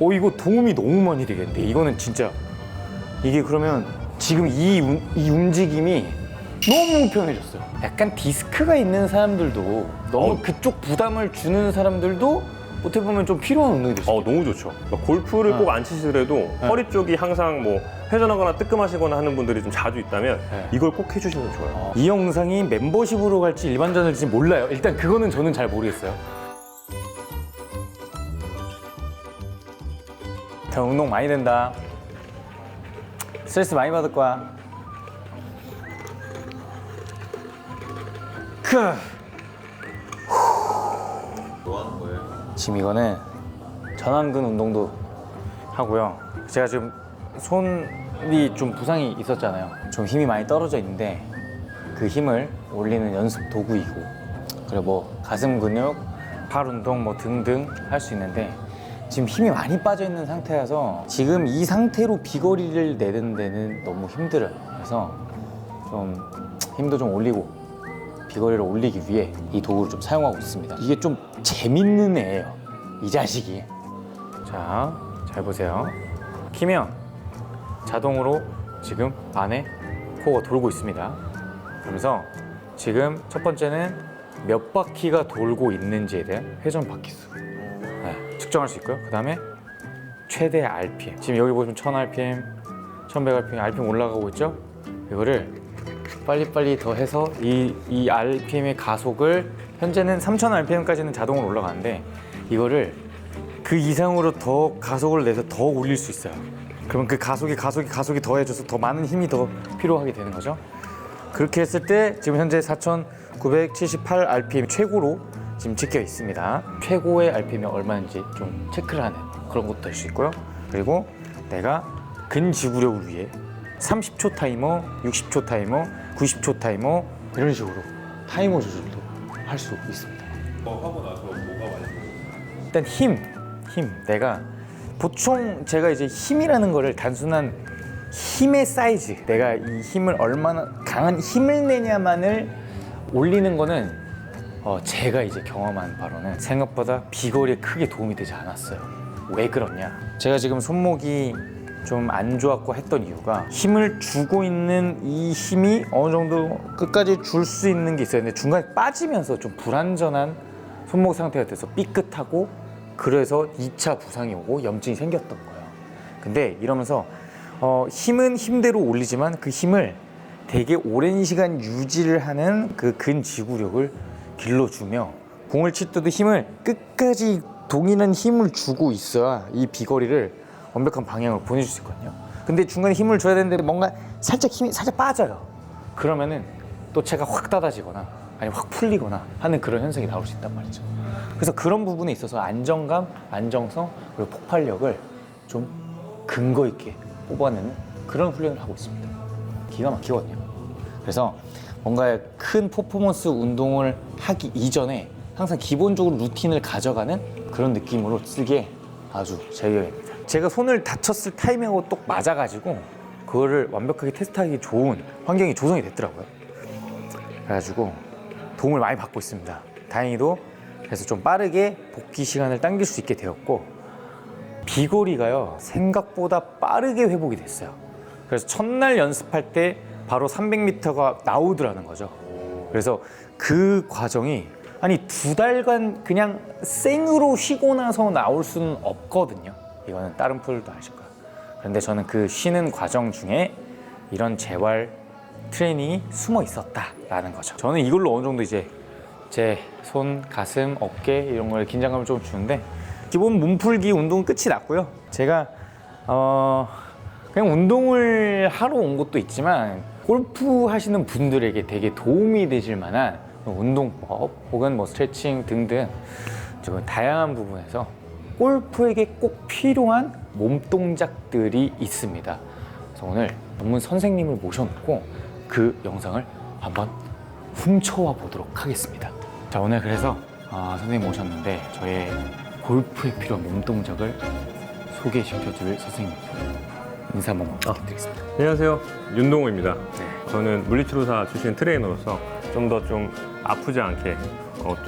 이거 도움이 너무 많이 되겠는데. 이거는 진짜 이게 그러면 지금 이 움직임이 너무 편해졌어요. 약간 디스크가 있는 사람들도 너무 그쪽 부담을 주는 사람들도 어떻게 보면 좀 필요한 운동이 될 수 있어요. 너무 좋죠. 골프를 꼭 안 치시더라도 허리 쪽이 항상 뭐 회전하거나 뜨끔하시거나 하는 분들이 좀 자주 있다면 이걸 꼭 해주시면 좋아요. 이 영상이 멤버십으로 갈지 일반전을지 몰라요. 일단 그거는 저는 잘 모르겠어요. 자, 운동 많이 된다. 스트레스 많이 받을 거야. 뭐 하는 거예요? 지금 이거는 전완근 운동도 하고요. 제가 지금 손이 좀 부상이 있었잖아요. 좀 힘이 많이 떨어져 있는데 그 힘을 올리는 연습 도구이고, 그리고 뭐 가슴 근육, 팔 운동 뭐 등등 할 수 있는데 지금 힘이 많이 빠져 있는 상태라서 지금 이 상태로 비거리를 내는 데는 너무 힘들어요. 그래서 좀 힘도 좀 올리고 비거리를 올리기 위해 이 도구를 좀 사용하고 있습니다. 이게 좀 재밌는 애예요, 이 자식이. 자, 잘 보세요. 키면 자동으로 지금 안에 코어가 돌고 있습니다. 그러면서 지금 첫 번째는 몇 바퀴가 돌고 있는지에 대한 회전 바퀴수 측정할 수 있고요. 그 다음에 최대 RPM. 지금 여기 보시면 1000rpm, 1100rpm, RPM 올라가고 있죠? 이거를 빨리빨리 더 해서 이 RPM의 가속을, 현재는 3000rpm까지는 자동으로 올라가는데 이거를 그 이상으로 더 가속을 내서 더 올릴 수 있어요. 그러면 그 가속이 더해져서 더 많은 힘이 더 필요하게 되는 거죠. 그렇게 했을 때 지금 현재 4978rpm 최고로 지금 찍혀 있습니다. 최고의 RPM이 얼마인지 좀 체크를 하는 그런 것도 할 수 있고요. 그리고 내가 근지구력을 위해 30초 타이머, 60초 타이머, 90초 타이머 이런 식으로 타이머 조절도 할 수 있습니다. 뭐 하고 나서 뭐가 많이 좋아요? 일단 힘. 내가 보통 제가 이제 힘이라는 거를 단순한 힘의 사이즈, 내가 이 힘을 얼마나 강한 힘을 내냐만을 올리는 거는 제가 이제 경험한 바로는 생각보다 비거리에 크게 도움이 되지 않았어요. 왜 그러냐? 제가 지금 손목이 좀 안 좋았고 했던 이유가 힘을 주고 있는 이 힘이 어느 정도 끝까지 줄 수 있는 게 있어야 되는데 중간에 빠지면서 좀 불안전한 손목 상태가 돼서 삐끗하고, 그래서 2차 부상이 오고 염증이 생겼던 거예요. 근데 이러면서 힘은 힘대로 올리지만 그 힘을 되게 오랜 시간 유지를 하는 그 근지구력을 길러주며, 공을 칠 때도 힘을 끝까지 동일한 힘을 주고 있어야 이 비거리를 완벽한 방향으로 보내줄 수 있거든요. 근데 중간에 힘을 줘야 되는데 뭔가 살짝 힘이 살짝 빠져요. 그러면은 또 채가 확 닫아지거나 아니면 확 풀리거나 하는 그런 현상이 나올 수 있단 말이죠. 그래서 그런 부분에 있어서 안정감, 안정성, 그리고 폭발력을 좀 근거 있게 뽑아내는 그런 훈련을 하고 있습니다. 기가 막히거든요. 그래서 뭔가 큰 퍼포먼스 운동을 하기 이전에 항상 기본적으로 루틴을 가져가는 그런 느낌으로 쓰기에 아주 제격입니다. 제가 손을 다쳤을 타이밍하고 똑 맞아가지고 그거를 완벽하게 테스트하기 좋은 환경이 조성이 됐더라고요. 그래가지고 도움을 많이 받고 있습니다. 다행히도 그래서 좀 빠르게 복귀 시간을 당길 수 있게 되었고, 비거리가요 생각보다 빠르게 회복이 됐어요. 그래서 첫날 연습할 때 바로 300m가 나오더라는 거죠. 그래서 그 과정이 아니 2달간 그냥 생으로 쉬고 나서 나올 수는 없거든요. 이거는 다른 프로들도 아실 거예요. 그런데 저는 그 쉬는 과정 중에 이런 재활 트레이닝이 숨어 있었다라는 거죠. 저는 이걸로 어느 정도 이제 제 손, 가슴, 어깨 이런 걸 긴장감을 좀 주는데, 기본 몸풀기 운동은 끝이 났고요. 제가 그냥 운동을 하러 온 것도 있지만 골프 하시는 분들에게 되게 도움이 되실 만한 운동법 혹은 뭐 스트레칭 등등 좀 다양한 부분에서 골프에게 꼭 필요한 몸 동작들이 있습니다. 그래서 오늘 전문 선생님을 모셔놓고 그 영상을 한번 훔쳐와 보도록 하겠습니다. 자, 오늘 그래서 선생님 모셨는데 저의 골프에 필요한 몸 동작을 소개시켜줄 선생님 인사 한번 부탁드리겠습니다. 안녕하세요, 윤동호입니다. 저는 물리치료사 출신 트레이너로서 좀 더 좀 아프지 않게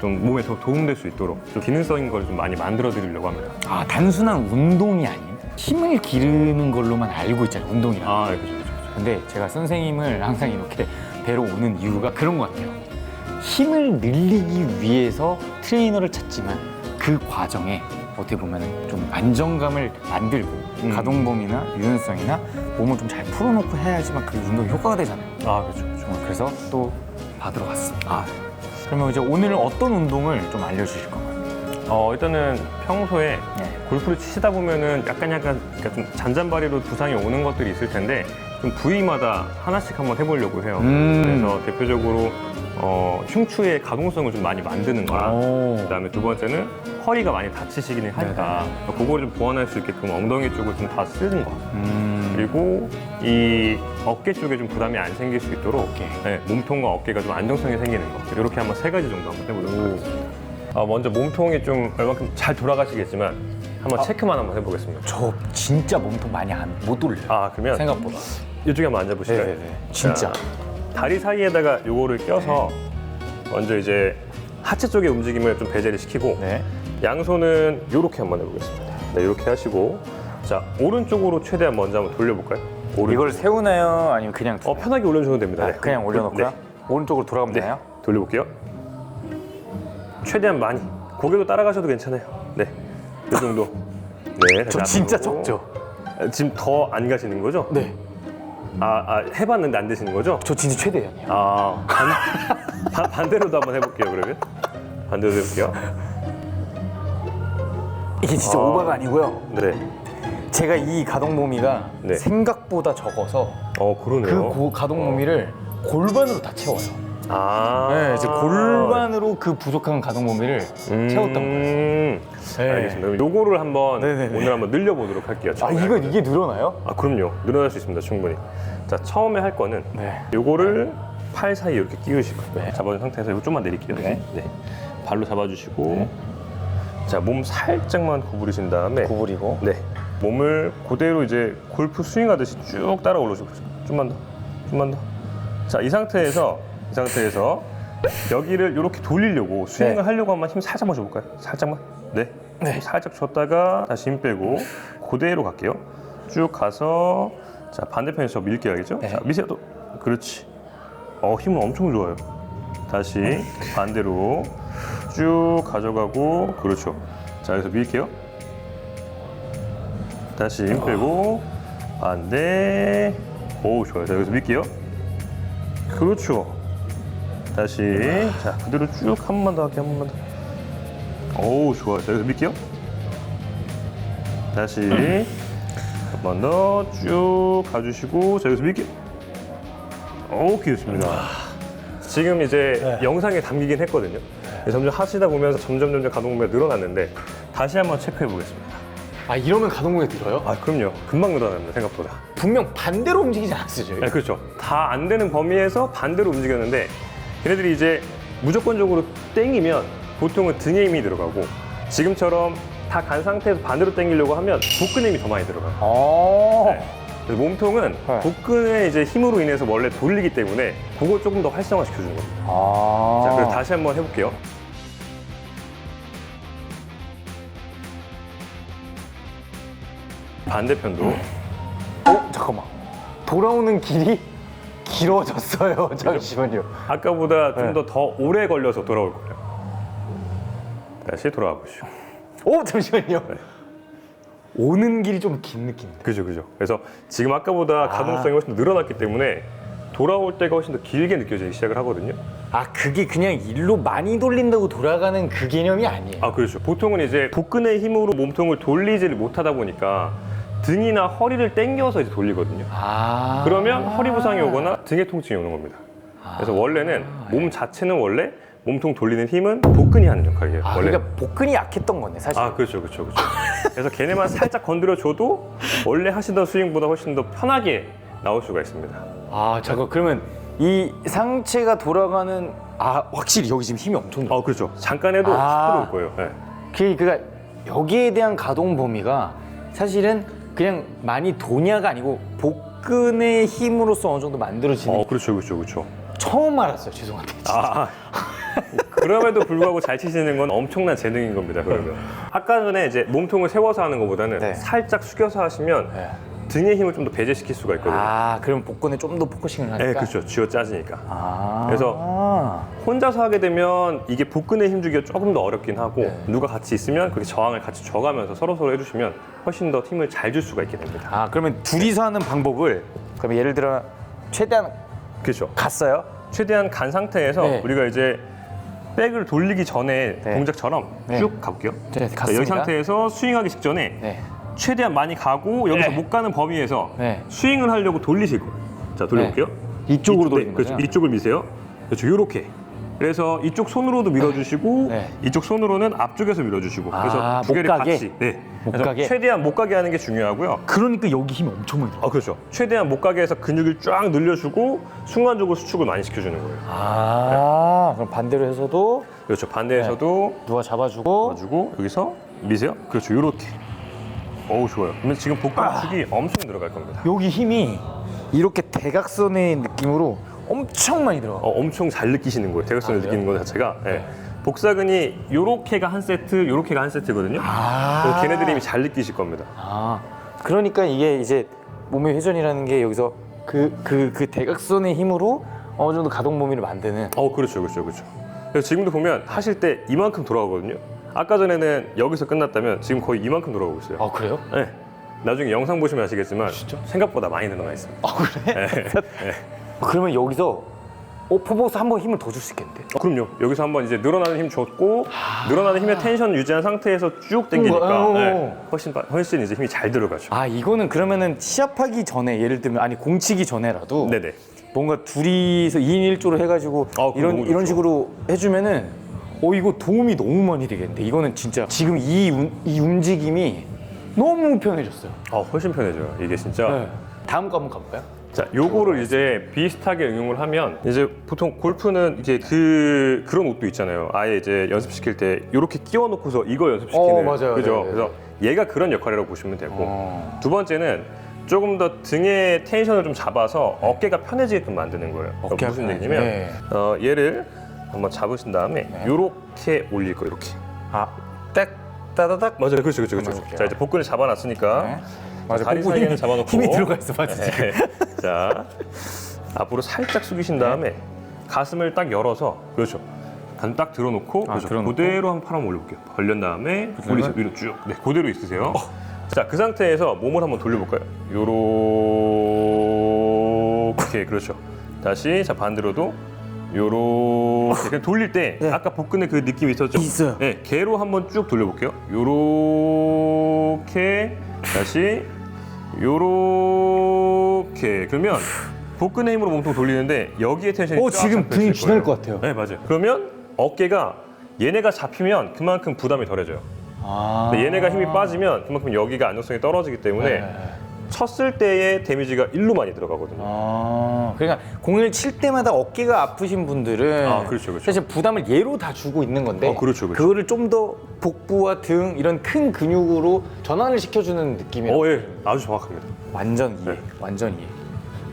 좀 몸에 더 도움될 수 있도록 좀 기능성인 걸 좀 많이 만들어 드리려고 합니다. 아, 단순한 운동이 아닌 힘을 기르는 걸로만 알고 있잖아요, 운동이라. 아, 그죠. 근데 제가 선생님을 항상 이렇게 뵈러 오는 이유가 그런 것 같아요. 힘을 늘리기 위해서 트레이너를 찾지만 그 과정에 어떻게 보면 좀 안정감을 만들고 가동 범위나 유연성이나 몸을 좀 잘 풀어놓고 해야지만 그 운동이 효과가 되잖아요. 아, 그죠. 그래서 또 받으러 갔습니다. 그러면 이제 오늘은 어떤 운동을 좀 알려주실 건가요? 일단은 평소에 네. 골프를 치시다 보면은 약간 그러니까 좀 잔잔바리로 부상이 오는 것들이 있을 텐데 좀 부위마다 하나씩 한번 해보려고 해요. 그래서 대표적으로 흉추의 가동성을 좀 많이 만드는 거랑 그다음에 두 번째는 허리가 많이 다치시기는 하니까 그거를 좀 보완할 수 있게끔 엉덩이 쪽을 좀 다 쓰는 거. 그리고 이 어깨 쪽에 좀 부담이 안 생길 수 있도록 네, 몸통과 어깨가 좀 안정성이 생기는 거. 이렇게 한번 3가지 정도 한번 해보도록 하겠습니다. 먼저 몸통이 좀 얼마큼 잘 돌아가시겠지만 한번 체크만 한번 해보겠습니다. 저 진짜 몸통 많이 못 돌려요. 그러면 생각보다. 이쪽에 한번 앉아보실까요? 네네네. 진짜. 자, 다리 사이에다가 요거를 껴서 먼저 이제 하체 쪽의 움직임을 좀 배제를 시키고 네. 양손은 이렇게 한번 해보겠습니다. 네, 이렇게 하시고 자 오른쪽으로 최대한 먼저 한번 돌려볼까요? 이걸 세우나요? 아니면 그냥 편하게 올려주셔도 됩니다. 네. 그냥 올려놓고요? 네. 오른쪽으로 돌아가면 네. 되나요? 돌려볼게요. 최대한 많이 고개도 따라가셔도 괜찮아요. 네, 이 정도. 네, 저 다시 진짜 앞으로. 적죠? 지금 더 안 가시는 거죠? 네. 해봤는데 안 되시는 거죠? 저 진짜 최대예요. 반대로도 한번 해볼게요. 그러면 반대로 해볼게요. 이게 진짜 오바가 아니고요. 네. 제가 이 가동 범위가 네. 생각보다 적어서 그러네요. 그 가동 범위를 골반으로 다 채워요. 네, 이제 아. 골반으로 그 부족한 가동 범위를 채웠던 거예요. 네. 알겠습니다. 그럼 요거를 한번 네네네. 오늘 한번 늘려보도록 할게요. 처음에. 이게 늘어나요? 그럼요. 늘어날 수 있습니다. 충분히. 자, 처음에 할 거는 네. 요거를 팔 사이에 이렇게 끼우실 거예요. 네. 잡아준 상태에서 이거 좀만 내릴게요. 네. 발로 잡아주시고 자, 몸 살짝만 구부리신 다음에 구부리고. 네. 몸을 그대로 이제 골프 스윙하듯이 쭉 따라 올려주고 좀만 더. 자, 이 상태에서 여기를 이렇게 돌리려고 스윙을 네. 하려고 한번 힘 살짝만 줘볼까요? 살짝만. 네. 네. 살짝 줬다가 다시 힘 빼고 그대로 갈게요. 쭉 가서 자 반대편에서 밀게요, 알겠죠? 네. 자 미세요 또. 그렇지. 힘은 엄청 좋아요. 다시 반대로 쭉 가져가고 그렇죠. 자 여기서 밀게요. 다시 힘 빼고 반대. 오 좋아요. 자 여기서 밀게요. 그렇죠. 다시 자 그대로 쭉 한 번만 더 할게요. 한 번만 더. 오 좋아요. 자 여기서 밀게요. 다시 한 번 더 쭉 가주시고 자 여기서 밀게요. 오케이 좋습니다. 지금 이제 영상에 담기긴 했거든요. 점점 하시다 보면서 점점 가동 범위가 늘어났는데 다시 한번 체크해 보겠습니다. 이러면 가동 범위 늘어요? 그럼요. 금방 늘어납니다. 생각보다. 분명 반대로 움직이지 않았어요. 네, 그렇죠. 다 안 되는 범위에서 반대로 움직였는데 걔네들이 이제 무조건적으로 땡기면 보통은 등에 힘이 들어가고 지금처럼 다 간 상태에서 반대로 당기려고 하면 복근에 힘이 더 많이 들어가요. 네. 그래서 몸통은 복근의 이제 힘으로 인해서 원래 돌리기 때문에 그걸 조금 더 활성화 시켜주는 겁니다. 자, 그럼 다시 한번 해볼게요. 반대편도. 잠깐만. 돌아오는 길이 길어졌어요. 잠시만요. 아까보다 좀 더 오래 걸려서 돌아올 거예요. 다시 돌아와 보시죠. 잠시만요. 오는 길이 좀 긴 느낌이에요. 그죠. 그래서 지금 아까보다 가동성이 훨씬 더 늘어났기 때문에 돌아올 때가 훨씬 더 길게 느껴지기 시작을 하거든요. 그게 그냥 일로 많이 돌린다고 돌아가는 그 개념이 아니에요. 그렇죠. 보통은 이제 복근의 힘으로 몸통을 돌리지를 못하다 보니까 등이나 허리를 당겨서 이제 돌리거든요. 그러면 허리 부상이 오거나 등의 통증이 오는 겁니다. 그래서 원래는 몸 자체는 원래 몸통 돌리는 힘은 복근이 하는 역할이에요. 원래. 그러니까 복근이 약했던 거네, 사실. 그렇죠. 그래서 걔네만 살짝 건드려줘도 원래 하시던 스윙보다 훨씬 더 편하게 나올 수가 있습니다. 잠깐, 그러면 이 상체가 돌아가는 확실히 여기 지금 힘이 엄청 들어. 그렇죠. 잠깐 해도 10% 올 거예요. 네. 그러니까 여기에 대한 가동 범위가 사실은 그냥 많이 도냐가 아니고 복근의 힘으로써 어느 정도 만들어지는. 그렇죠. 처음 알았어요. 죄송한데. 그럼에도 불구하고 잘 치시는 건 엄청난 재능인 겁니다. 그러면 아까 전에 이제 몸통을 세워서 하는 것보다는 네. 살짝 숙여서 하시면 네. 등의 힘을 좀 더 배제시킬 수가 있거든요. 아, 그럼 복근에 좀 더 포커싱을 하니까. 네, 그렇죠. 쥐어 짜지니까. 아. 그래서 혼자서 하게 되면 이게 복근에 힘주기가 조금 더 어렵긴 하고 네. 누가 같이 있으면 그렇게 저항을 같이 줘가면서 서로 해주시면 훨씬 더 힘을 잘 줄 수가 있게 됩니다. 아, 그러면 둘이서 하는 방법을 그러면 예를 들어 최대한 그렇죠. 갔어요. 최대한 간 상태에서 네. 우리가 이제 백을 돌리기 전에 네. 동작처럼 네. 쭉 가볼게요. 네, 자, 갔습니다. 여기 상태에서 스윙하기 직전에 네. 최대한 많이 가고 여기서 네. 못 가는 범위에서 네. 스윙을 하려고 돌리실 거예요. 자, 돌려볼게요. 이쪽으로 네, 돌리는 그렇죠. 거죠? 이쪽을 미세요. 그렇죠. 요렇게. 그래서 이쪽 손으로도 밀어주시고 네. 이쪽 손으로는 앞쪽에서 밀어주시고 그래서 아, 두 개를 못 가게? 같이 못 그래서 가게? 최대한 못 가게 하는 게 중요하고요. 그러니까 여기 힘이 엄청 많이 들어. 그렇죠. 최대한 못 가게 해서 근육을 쫙 늘려주고 순간적으로 수축을 많이 시켜주는 거예요. 아, 그럼 반대로 해서도 그렇죠. 반대에서도 누가 잡아주고 가지고 여기서 미세요. 그렇죠. 요렇게. 어우, 좋아요. 그러면 지금 복근 축이 엄청 들어갈 겁니다. 여기 힘이 이렇게 대각선의 느낌으로 엄청 많이 들어. 엄청 잘 느끼시는 거예요. 대각선을 그래요? 느끼는 것 자체가. 예. 복사근이 요렇게가 한 세트, 요렇게가 한 세트거든요. 그래서 걔네들이 이미 잘 느끼실 겁니다. 아, 그러니까 이게 이제 몸의 회전이라는 게 여기서 그 대각선의 힘으로 어느 정도 가동 범위를 만드는. 그렇죠. 그래서 지금도 보면 하실 때 이만큼 돌아가거든요. 아까 전에는 여기서 끝났다면 지금 거의 이만큼 돌아가고 있어요. 아, 그래요? 네. 나중에 영상 보시면 아시겠지만 진짜? 생각보다 많이 늘어나 있습니다. 아, 그래? 네. 그러면 여기서 포보스 한번 힘을 더 줄 수 있겠는데? 그럼요. 여기서 한번 이제 늘어나는 힘 줬고 늘어나는 힘의 텐션 유지한 상태에서 쭉 당기니까 네. 훨씬 이제 힘이 잘 들어가죠. 아, 이거는 그러면은 시합하기 전에 예를 들면 아니 공치기 전에라도 네네. 뭔가 둘이서 2인 1조로 해가지고 그거 너무 이런 좋죠. 식으로 해주면은 이거 도움이 너무 많이 되겠는데 이거는 진짜 지금 이 움직임이 너무 편해졌어요. 훨씬 편해져요. 이게 진짜. 네. 다음 거 한번 가볼까요? 자, 요거를 이제 비슷하게 응용을 하면 이제 보통 골프는 이제 그런 옷도 있잖아요. 아예 이제 연습시킬 때 이렇게 끼워 놓고서 이거 연습시키는. 맞아요. 그죠? 네네네. 그래서 얘가 그런 역할이라고 보시면 되고 두 번째는 조금 더 등의 텐션을 좀 잡아서 어깨가 편해지게끔 만드는 거예요. 그러니까 무슨 편해지게. 얘기냐면 네. 얘를 한번 잡으신 다음에 요렇게 올릴 거예요. 이렇게. 딱 따다닥. 맞아요. 그렇죠. 한번 해볼게요. 자, 이제 복근을 잡아놨으니까 네. 맞아. 다리 복부 사이에는 잡아놓고 힘이 들어가 있어, 맞아. 지금. 네. 자, 앞으로 살짝 숙이신 다음에 가슴을 딱 열어서 그렇죠. 가슴 딱 들어놓고 그렇죠. 들어놓고. 그대로 한 팔 한번 올려볼게요. 벌린 다음에 그다음에? 올리세요. 위로 쭉. 네, 그대로 있으세요. 자, 그 상태에서 몸을 한번 돌려볼까요? 요렇게 그렇죠. 다시 자 반대로도 요렇게 그냥 돌릴 때 네. 아까 복근에 그 느낌이 있었죠? 있어요. 네, 개로 한번 쭉 돌려볼게요. 요렇게 다시 요렇게 그러면 복근의 힘으로 몸통 돌리는데 여기에 텐션이 쫙 지금 잡혀 분위기 있을 진할 거예요. 것 같아요. 네, 맞아요. 그러면 어깨가 얘네가 잡히면 그만큼 부담이 덜해져요. 근데 얘네가 힘이 빠지면 그만큼 여기가 안정성이 떨어지기 때문에 쳤을 때의 데미지가 일로 많이 들어가거든요. 그러니까 공을 칠 때마다 어깨가 아프신 분들은 그렇죠. 사실 부담을 얘로 다 주고 있는 건데 그렇죠. 그거를 좀 더 복부와 등 이런 큰 근육으로 전환을 시켜주는 느낌이에요. 예, 아주 정확합니다. 완전 이해, 네. 완전 이해,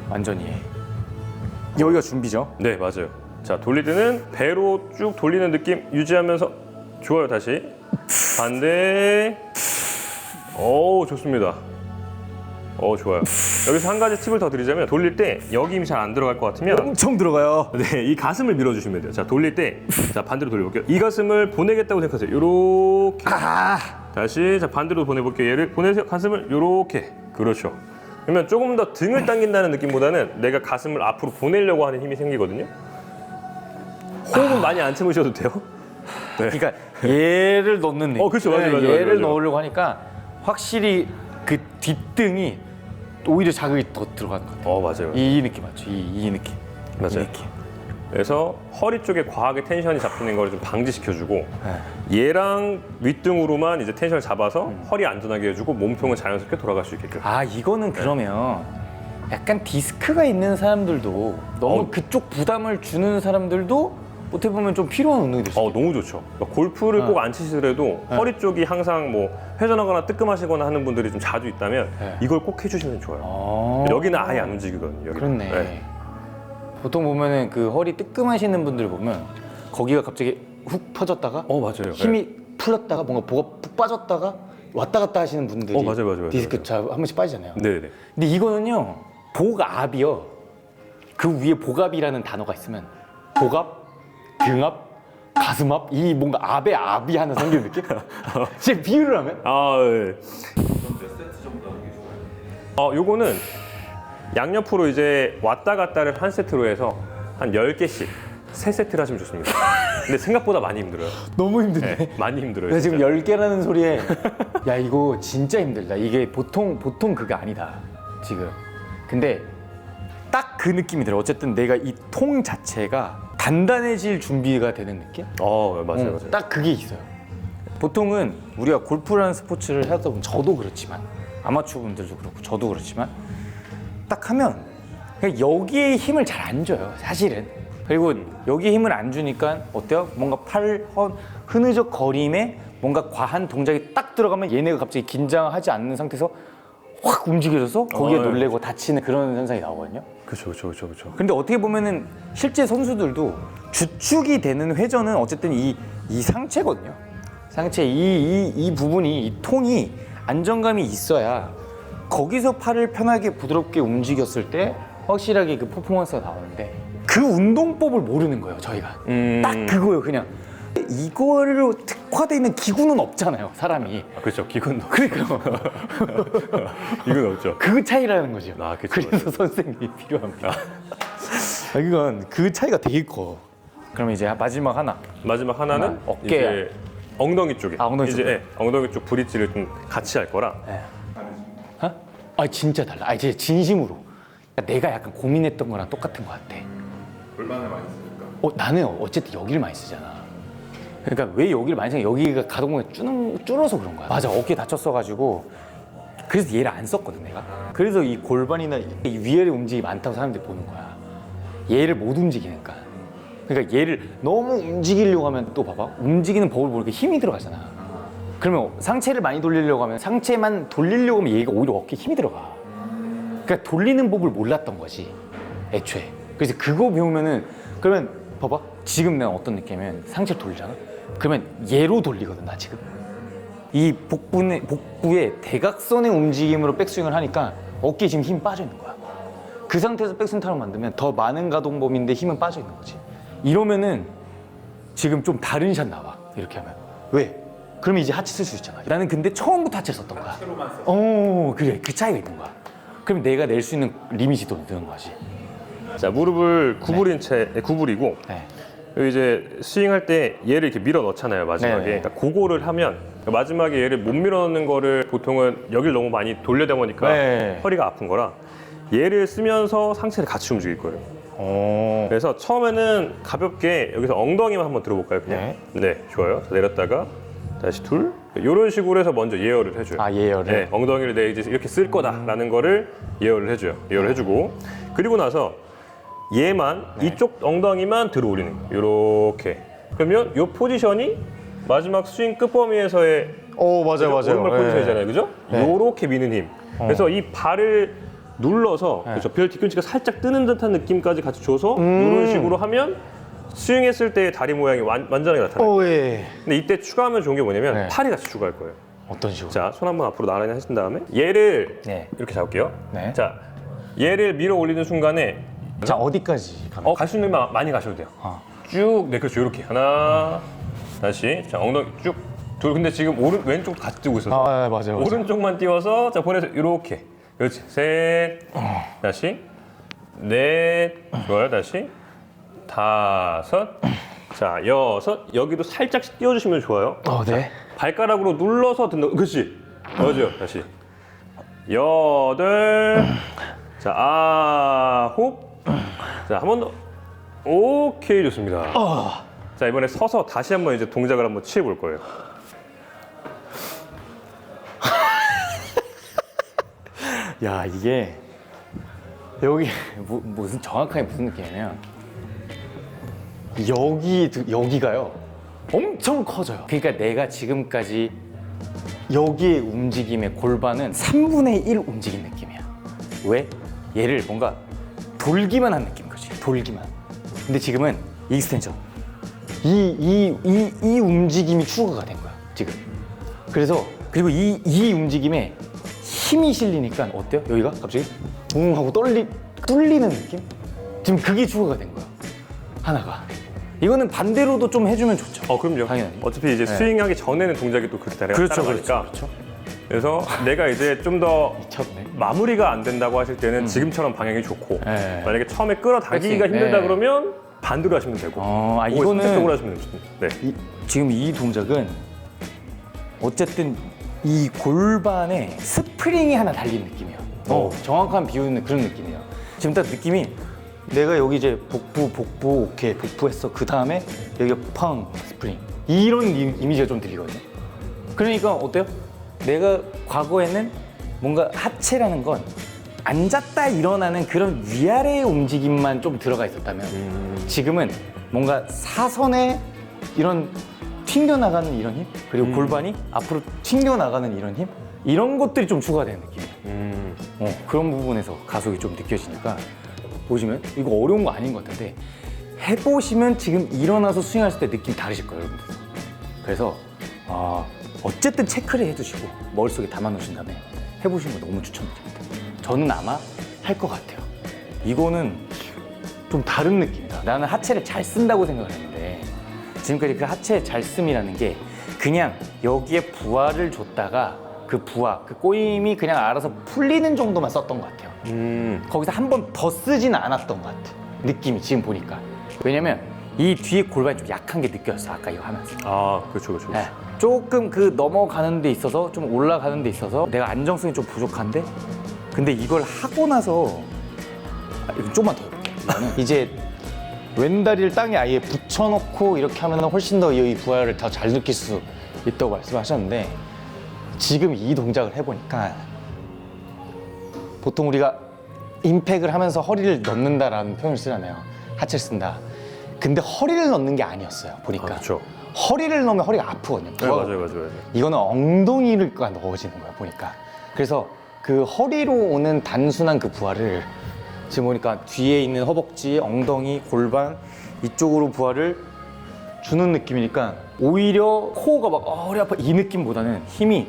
완전 이해. 여기가 준비죠? 네, 맞아요. 자, 돌릴 때는 배로 쭉 돌리는 느낌 유지하면서 좋아요. 다시 반대. 좋습니다. 좋아요. 여기서 한 가지 팁을 더 드리자면 돌릴 때 여기 힘이 잘 안 들어갈 것 같으면 엄청 들어가요. 네, 이 가슴을 밀어주시면 돼요. 자, 돌릴 때, 자, 반대로 돌려볼게요. 이 가슴을 보내겠다고 생각하세요. 요렇게. 다시, 자, 반대로 보내볼게요. 얘를 보내세요. 가슴을 요렇게. 그렇죠. 그러면 조금 더 등을 당긴다는 느낌보다는 내가 가슴을 앞으로 보내려고 하는 힘이 생기거든요. 호흡은 많이 안 참으셔도 돼요. 네. 그러니까 얘를 넣는 느낌. 그렇죠. 맞아요. 얘를 맞아요. 넣으려고 하니까 확실히 그 뒷등이 오히려 자극이 더 들어가는 것 같아요. 맞아요. 이 느낌 맞죠? 이 느낌. 맞아요. 이 느낌. 그래서 허리 쪽에 과하게 텐션이 잡히는 걸 좀 방지시켜주고 네. 얘랑 윗등으로만 이제 텐션을 잡아서 허리 안전하게 해주고 몸통은 자연스럽게 돌아갈 수 있게끔. 이거는 그러면 약간 디스크가 있는 사람들도 너무 그쪽 부담을 주는 사람들도 어떻게 보면 좀 필요한 운동이 될 수 있어요. 너무 좋죠. 그러니까 골프를 꼭 안 치시더라도 허리 쪽이 항상 뭐 회전하거나 뜨끔하시거나 하는 분들이 좀 자주 있다면 이걸 꼭 해주시면 좋아요. 여기는 아예 안 움직이거든요. 여기는. 그렇네. 보통 보면은 그 허리 뜨끔하시는 분들 보면 거기가 갑자기 훅 퍼졌다가 맞아요. 힘이 풀렸다가 뭔가 보가 푹 빠졌다가 왔다 갔다 하시는 분들이 맞아요. 디스크 한 번씩 빠지잖아요. 네네. 근데 이거는요 복압이요. 그 위에 복압이라는 단어가 있으면 복압, 등압, 가슴압 이 뭔가 압에 압이 하나 생기는 느낌? 제 비유를 하면 네. 그럼 몇 세트 정도 하는 게 좋아요? 요거는 양옆으로 이제 왔다 갔다를 한 세트로 해서 한 10개씩 3세트를 하시면 좋습니다. 근데 생각보다 많이 힘들어요. 너무 힘든데. 네, 많이 힘들어요. 내가 지금 진짜. 10개라는 소리에 야 이거 진짜 힘들다. 이게 보통 그게 아니다 지금. 근데 딱 그 느낌이 들어. 어쨌든 내가 이 통 자체가 단단해질 준비가 되는 느낌? 맞아요. 딱 그게 있어요. 보통은 우리가 골프라는 스포츠를 하다 보면 저도 그렇지만 아마추어 분들도 그렇고 저도 그렇지만 딱 하면 그냥 여기에 힘을 잘 안 줘요 사실은. 그리고 여기에 힘을 안 주니까 어때요? 뭔가 흐느적 거림에 뭔가 과한 동작이 딱 들어가면 얘네가 갑자기 긴장하지 않는 상태에서 확 움직여져서 거기에 놀래고 다치는 그런 현상이 나오거든요. 그렇죠. 근데 어떻게 보면은 실제 선수들도 주축이 되는 회전은 어쨌든 이 상체거든요. 상체 이 부분이 이 통이 안정감이 있어야 거기서 팔을 편하게 부드럽게 움직였을 때 확실하게 그 퍼포먼스가 나오는데 그 운동법을 모르는 거예요 저희가. 딱 그거예요 그냥. 이거로 특화되어 있는 기구는 없잖아요 사람이. 그렇죠. 기근도. 그러니까 기근 없죠. 그 차이라는 거죠. 그쵸. 그래서 선생님이 필요합니다. 이건 그 차이가 되게 커. 그럼 이제 마지막 하나. 마지막 하나는 어깨야. 이제 엉덩이 쪽에. 엉덩이 이제 쪽에. 엉덩이 쪽 브릿지를 좀 같이 할 거라. 어? 아 진짜 달라. 아 이제 진심으로. 내가 약간 고민했던 거랑 똑같은 것 같아. 얼마나 많이 쓰니까? 나는 어쨌든 여기를 많이 쓰잖아. 그러니까 왜 여기를 많이 쓰냐? 여기가 가동범위 줄어서 그런 거야. 맞아, 어깨 다쳤어가지고 그래서 얘를 안 썼거든 내가. 그래서 이 골반이나 이 위아래 움직임이 많다고 사람들이 보는 거야. 얘를 못 움직이니까. 그러니까 얘를 너무 움직이려고 하면 또 봐봐. 움직이는 법을 모르게 힘이 들어가잖아. 그러면 상체를 많이 돌리려고 하면 상체만 돌리려고 하면 얘가 오히려 어깨에 힘이 들어가. 그러니까 돌리는 법을 몰랐던 거지 애초에. 그래서 그거 배우면은 그러면 봐봐 지금 내가 어떤 느낌이면 상체를 돌리잖아. 그러면 얘로 돌리거든 나 지금. 이 복부의 대각선의 움직임으로 백스윙을 하니까 어깨에 지금 힘이 빠져 있는 거야. 그 상태에서 백스윙 타로 만들면 더 많은 가동 범위인데 힘은 빠져 있는 거지. 이러면은 지금 좀 다른 샷 나와 이렇게 하면. 왜? 그러면 이제 하체 쓸 수 있잖아. 나는 근데 처음부터 하체 썼던 거야. 하체로만 썼어. 그래 그 차이가 있는 거야. 그럼 내가 낼 수 있는 리밋이 더 느는 거지. 자, 무릎을 구부린 채 구부리고 네. 여기 이제 스윙할 때 얘를 이렇게 밀어 넣잖아요 마지막에. 네. 그러니까 그거를 하면 마지막에 얘를 못 밀어 넣는 거를 보통은 여기를 너무 많이 돌려다 보니까 네. 허리가 아픈 거라 얘를 쓰면서 상체를 같이 움직일 거예요. 그래서 처음에는 가볍게 여기서 엉덩이만 한번 들어볼까요 그냥? 네, 좋아요. 자, 내렸다가 다시 둘 이런 식으로 해서 먼저 예열을 해줘요. 아 예열을. 네, 엉덩이를 내 이제 이렇게 쓸 거다라는 거를 예열을 해줘요. 예열을 해주고 그리고 나서 얘만 이쪽 엉덩이만 들어 올리는 거예요. 이렇게. 그러면 이 포지션이 마지막 스윙 끝범위에서의 맞아요 오른발 포지션이잖아요, 그죠? 이렇게 미는 힘. 그래서 이 발을 눌러서 그렇죠. 별 뒤꿈치가 살짝 뜨는 듯한 느낌까지 같이 줘서 이런 식으로 하면 스윙했을 때 다리 모양이 완전하게 나타나요. 예. 근데 이때 추가하면 좋은 게 뭐냐면 네. 팔이 같이 추가할 거예요. 어떤 식으로? 자, 손 한번 앞으로 나란히 하신 다음에 얘를 네. 이렇게 잡을게요. 네. 자, 얘를 밀어 올리는 순간에 자 어디까지 가면? 갈 수 있는 만 많이 가셔도 돼요. 쭉, 네, 그렇죠. 이렇게 하나, 다시, 자 엉덩이 쭉, 둘. 근데 지금 왼쪽 같이 뜨고 있어서 맞아요. 오른쪽만 띄워서 자 보내서 이렇게, 그렇지. 셋, 다시, 넷, 좋아요. 다시, 다섯, 자 여섯. 여기도 살짝 띄워주시면 좋아요. 네. 발가락으로 눌러서 든다. 그렇지. 맞아요. 다시. 여덟, 자 아홉. 자, 한 번 더. 오케이, 좋습니다. 자, 이번에 서서 다시 한번 이제 동작을 한번 취해 볼 거예요. 야 이게 여기 무슨 정확하게 무슨 느낌이냐면 여기가요 엄청 커져요. 그러니까 내가 지금까지 여기의 움직임의 골반은 3분의 1 움직인 느낌이야. 왜? 얘를 뭔가 돌기만 한 느낌인 거지. 돌기만. 근데 지금은 익스텐션 이 움직임이 추가가 된 거야 지금. 그래서 그리고 이 움직임에 힘이 실리니까 어때요? 여기가 갑자기 붕 하고 뚫리는 느낌? 지금 그게 추가가 된 거야 하나가. 이거는 반대로도 좀 해주면 좋죠. 그럼요. 당연히. 어차피 이제 네. 스윙하기 전에는 동작이 또 그렇게 따라가니까. 그렇죠. 그래서 내가 이제 좀 더 미쳤네. 마무리가 안 된다고 하실 때는 지금처럼 방향이 좋고 네. 만약에 처음에 끌어당기기가 그치. 힘들다 네. 그러면 반대로 하시면 되고 그걸 이거는 선택적으로 하시면 됩니다. 네. 지금 이 동작은 어쨌든 이 골반에 스프링이 하나 달린 느낌이야. 정확한 비유는 그런 느낌이에요. 지금 딱 느낌이 내가 여기 이제 복부 오케이 복부했어. 그 다음에 여기가 팡 스프링 이런 이미지가 좀 들리거든요. 그러니까 어때요? 내가 과거에는 뭔가 하체라는 건 앉았다 일어나는 그런 위아래의 움직임만 좀 들어가 있었다면 지금은 뭔가 사선에 이런 튕겨나가는 이런 힘 그리고 골반이 앞으로 튕겨나가는 이런 힘 이런 것들이 좀 추가되는 느낌이에요. 그런 부분에서 가속이 좀 느껴지니까 보시면 이거 어려운 거 아닌 것 같은데 해보시면 지금 일어나서 스윙하실 때 느낌 다르실 거예요 여러분들. 그래서 어쨌든 체크를 해두시고 머릿속에 담아놓으신 다음에 해보시는 거 너무 추천드립니다. 저는 아마 할 것 같아요. 이거는 좀 다른 느낌이다. 나는 하체를 잘 쓴다고 생각을 했는데 지금까지 그 하체의 잘 씀이라는 게 그냥 여기에 부하를 줬다가 그 부하, 그 꼬임이 그냥 알아서 풀리는 정도만 썼던 것 같아요. 거기서 한 번 더 쓰지는 않았던 것 같아. 느낌이 지금 보니까. 왜냐면 이 뒤에 골반이 좀 약한 게 느껴졌어. 아까 이거 하면서. 그렇죠. 네. 조금 그 넘어가는 데 있어서 좀 올라가는 데 있어서 내가 안정성이 좀 부족한데 근데 이걸 하고 나서 이거 좀만 더 해볼게요. 이거는 이제 왼다리를 땅에 아예 붙여놓고 이렇게 하면 훨씬 더 이 부하를 더 잘 느낄 수 있다고 말씀하셨는데 지금 이 동작을 해보니까 보통 우리가 임팩을 하면서 허리를 넣는다라는 표현을 쓰잖아요. 하체를 쓴다. 근데 허리를 넣는 게 아니었어요. 보니까. 그렇죠. 허리를 넣으면 허리가 아프거든요. 네, 맞아요. 이거는 엉덩이가 넣어지는 거야 보니까. 그래서 그 허리로 오는 단순한 그 부하를 지금 보니까 뒤에 있는 허벅지, 엉덩이, 골반 이쪽으로 부하를 주는 느낌이니까 오히려 코어가 막 허리 아파 이 느낌보다는 힘이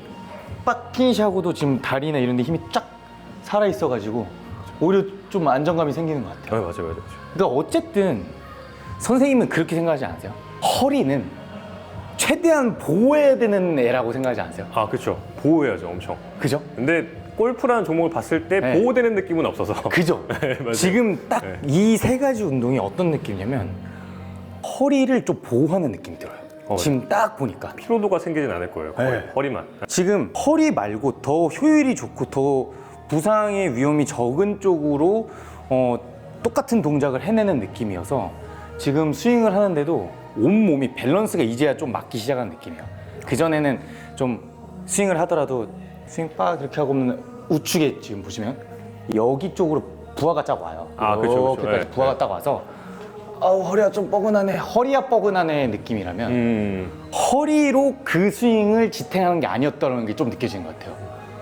빡 피니시하고도 지금 다리나 이런 데 힘이 쫙 살아있어가지고 오히려 좀 안정감이 생기는 것 같아요. 맞아요. 그러니까 어쨌든 선생님은 그렇게 생각하지 않으세요? 허리는 최대한 보호해야 되는 애라고 생각하지 않으세요? 그렇죠. 보호해야죠, 엄청. 그죠? 근데 골프라는 종목을 봤을 때 네. 보호되는 느낌은 없어서. 그죠? 네, 맞아요. 지금 딱 네. 이 세 가지 운동이 어떤 느낌이냐면 허리를 좀 보호하는 느낌이 들어요. 지금 딱 보니까. 피로도가 생기진 않을 거예요. 거의 네. 허리만. 지금 허리 말고 더 효율이 좋고 더 부상의 위험이 적은 쪽으로 똑같은 동작을 해내는 느낌이어서 지금 스윙을 하는데도 온몸이 밸런스가 이제야 좀 맞기 시작한 느낌이에요. 그전에는 좀 스윙을 하더라도 스윙 빡 이렇게 하고 오면 우측에 지금 보시면 여기 쪽으로 부하가 쫙 와요. 그렇죠. 이렇게까지 네. 부하가 딱 와서 허리가 좀 뻐근하네, 허리야 뻐근하네 느낌이라면 허리로 그 스윙을 지탱하는 게 아니었다는 게 좀 느껴지는 것 같아요.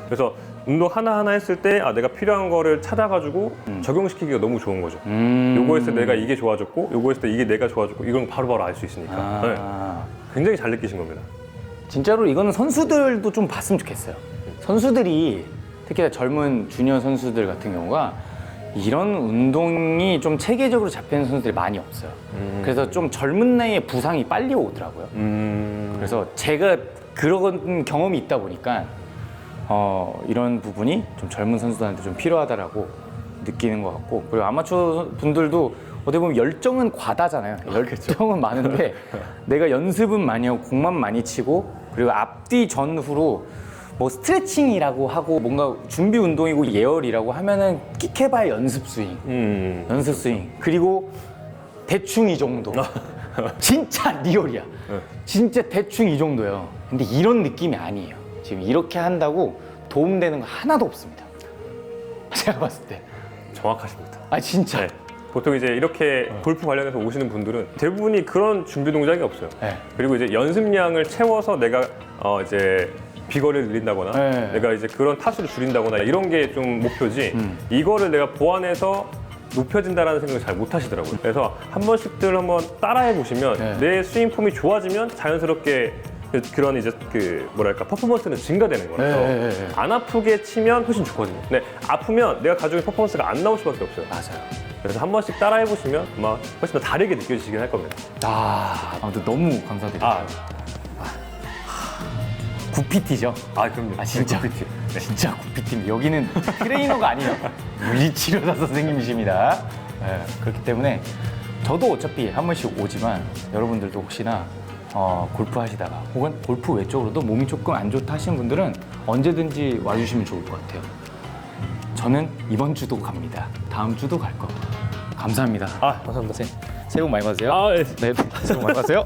그래서 운동 하나하나 했을 때 내가 필요한 거를 찾아가지고 적용시키기가 너무 좋은 거죠. 요거 했을 때 내가 이게 좋아졌고 요거 했을 때 이게 내가 좋아졌고 이건 바로바로 알 수 있으니까 네. 굉장히 잘 느끼신 겁니다. 진짜로 이거는 선수들도 좀 봤으면 좋겠어요. 선수들이 특히 젊은 주니어 선수들 같은 경우가 이런 운동이 좀 체계적으로 잡히는 선수들이 많이 없어요. 그래서 좀 젊은 나이에 부상이 빨리 오더라고요. 그래서 제가 그런 경험이 있다 보니까 이런 부분이 좀 젊은 선수들한테 좀 필요하다라고 느끼는 것 같고, 그리고 아마추어 분들도 어떻게 보면 열정은 과다잖아요. 열정은 많은데 내가 연습은 많이 하고 공만 많이 치고 그리고 앞뒤 전후로 뭐 스트레칭이라고 하고 뭔가 준비 운동이고 예열이라고 하면은 끽해봐야 연습 스윙, 연습 스윙 그리고 대충 이 정도. 진짜 리얼이야. 진짜 대충 이 정도예요. 근데 이런 느낌이 아니에요. 지금 이렇게 한다고 도움되는 거 하나도 없습니다. 제가 봤을 때. 정확하십니다. 진짜. 네. 보통 이제 이렇게 골프 관련해서 오시는 분들은 대부분이 그런 준비 동작이 없어요. 네. 그리고 이제 연습량을 채워서 내가 이제 비거리를 늘린다거나 네. 내가 이제 그런 타수를 줄인다거나 이런 게 좀 목표지 이거를 내가 보완해서 높여진다라는 생각을 잘 못 하시더라고요. 그래서 한 번씩들 한번 따라해 보시면 네. 내 스윙 폼이 좋아지면 자연스럽게 그런 이제 그 뭐랄까 퍼포먼스는 증가되는 거라서 네. 안 아프게 치면 훨씬 좋거든요. 근데 아프면 내가 가지고 있는 퍼포먼스가 안 나올 수밖에 없어요. 맞아요. 그래서 한 번씩 따라해 보시면 아마 훨씬 더 다르게 느껴지시긴 할 겁니다. 아무튼 너무 감사드립니다. 굿PT죠? 그럼요. 진짜 굿PT. 네. 진짜 굿PT입니다. 여기는 트레이너가 아니에요. 물리치료사 선생님이십니다. 네, 그렇기 때문에 저도 어차피 한 번씩 오지만 여러분들도 혹시나 골프 하시다가 혹은 골프 외적으로도 몸이 조금 안 좋다 하시는 분들은 언제든지 와주시면 좋을 것 같아요. 저는 이번 주도 갑니다. 다음 주도 갈 겁니다. 감사합니다. 감사합니다. 새해 복 많이 받으세요. 네. 네, 새해 복 많이 받으세요.